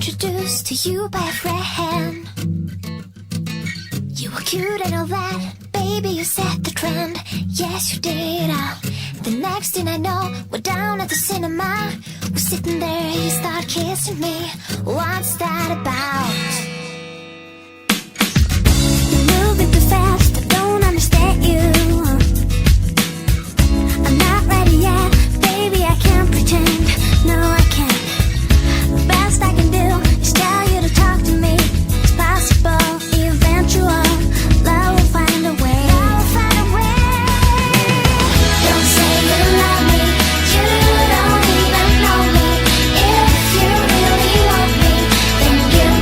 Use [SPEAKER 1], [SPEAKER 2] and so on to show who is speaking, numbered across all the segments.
[SPEAKER 1] introduced to you by a friend. You were cute and all that, baby, you set the trend. Yes, you did. The next thing I know, we're down at the cinema. We're sitting there, you start kissing me. What's that about? You're moving too fast, I don't understand you. I'm not ready yet, baby, I can't pretend. No, I can't. The best I can do is tell you to talk to me. It's possible, eventual. Love will find a way. Love will find a way. Don't say you love me, you don't even know me. If you really want me, then give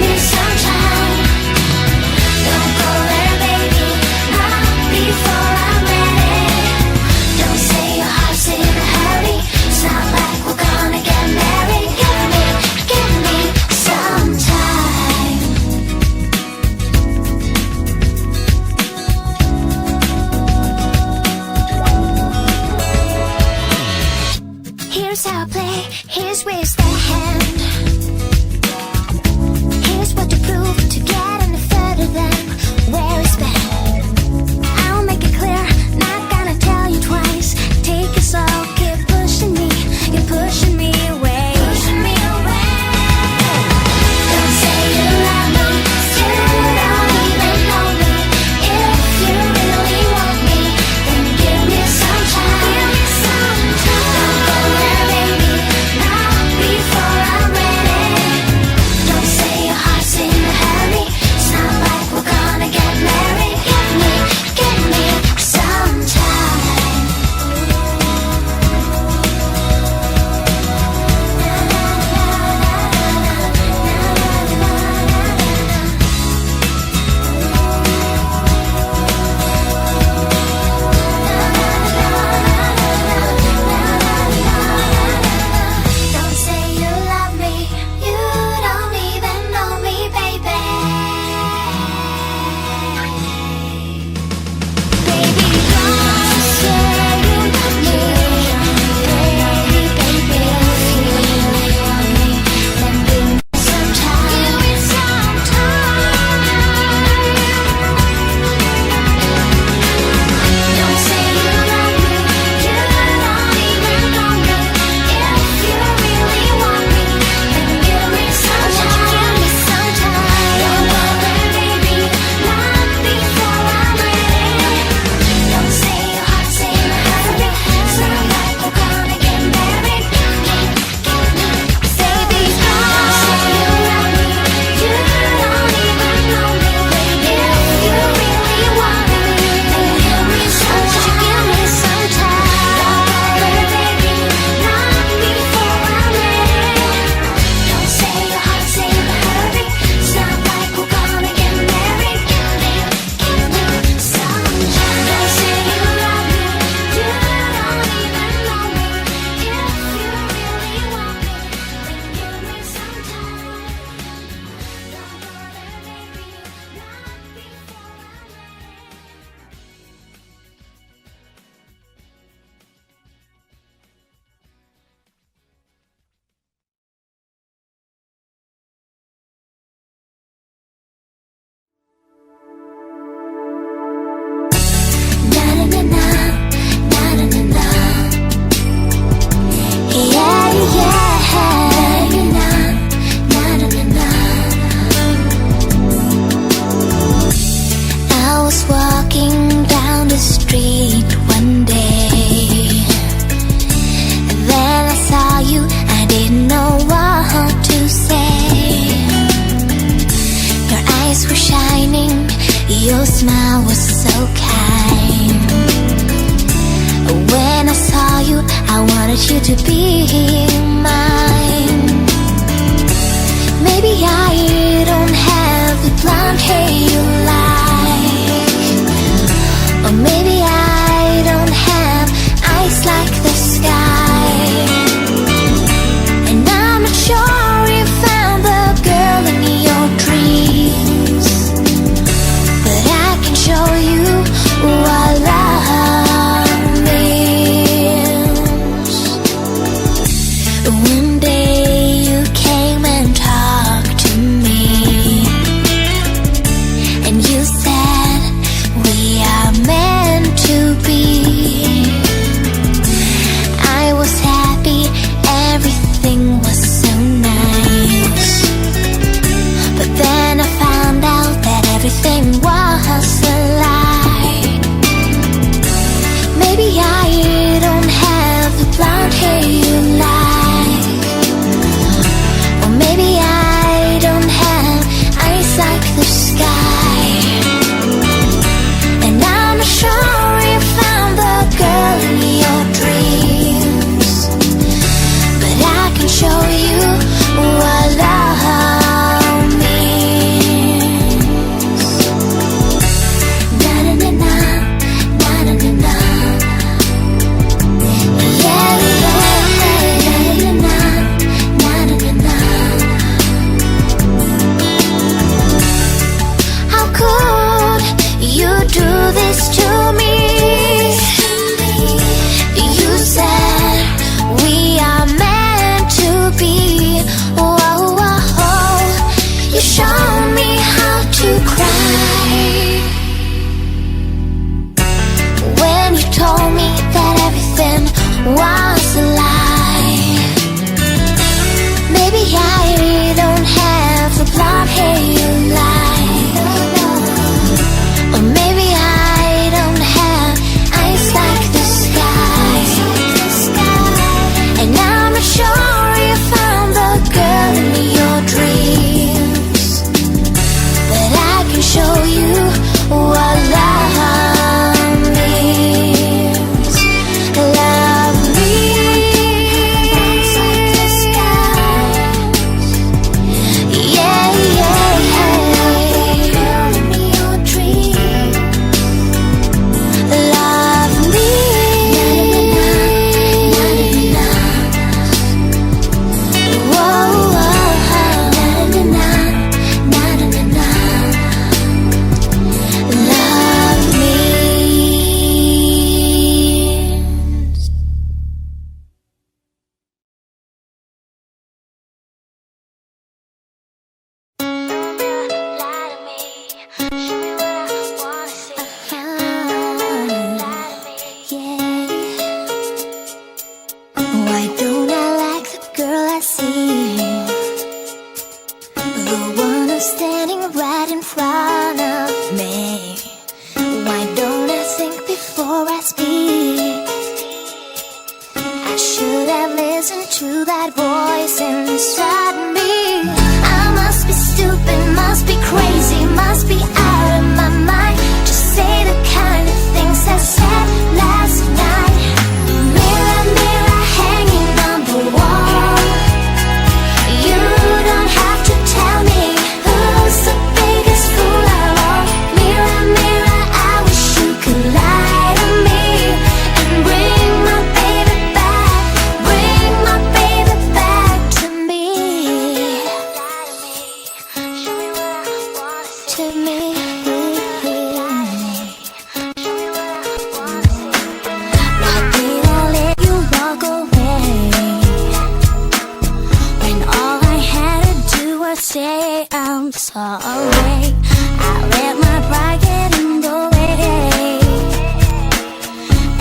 [SPEAKER 1] say I'm sorry. I let my pride get in the way,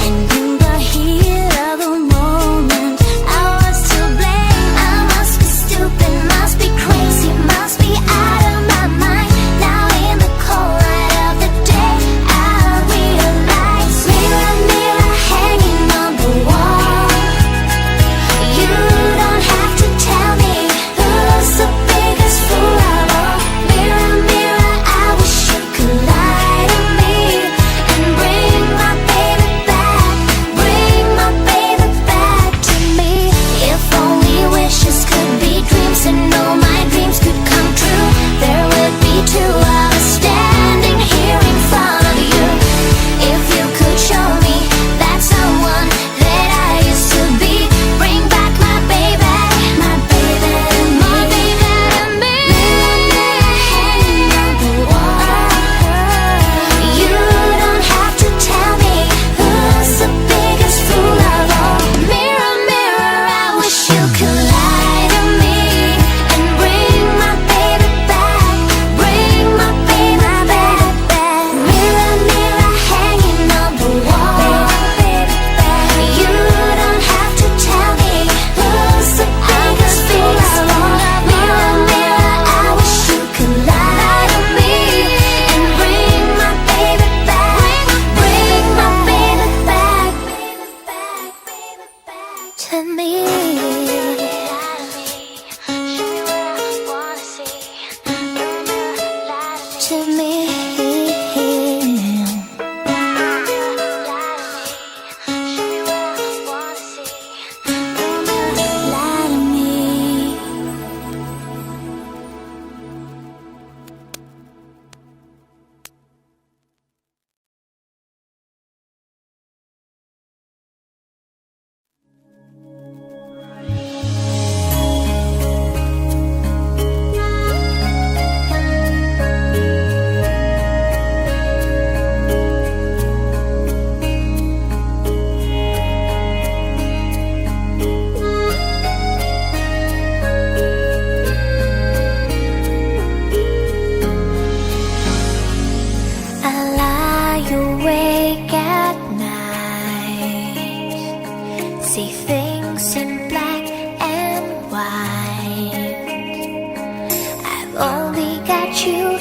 [SPEAKER 1] and in the heat of the moment I was to blame. I must be stupid, must be crazy, must be out of my mind. Now in the cold light of the day I realize, mirror, mirror hanging on the wall, you don't have to tell me who's the biggest fool of all. Mirror, mirror, I wish you could lie to me and bring my baby back, bring my baby back to me. If only wishes could be dreams and all my dreams could come true, there would be two of us standing here in front of you. If you could show me that someone that I used to be, bring back my baby, my baby, my baby and me. Mirror, mirror hanging on the wall, you don't have to tell me who's the biggest fool of all. Mirror, mirror, I wish you could lie to me and bring my baby back, bring my baby back. Mirror, mirror hanging on the wall, you don't have to tell me who's the biggest fool of all. Mirror, mirror, I wish you could lie to me and bring my baby back, bring my baby back to me. To me. Lie to me. I lie awake at night, see things in black and white. I've only got you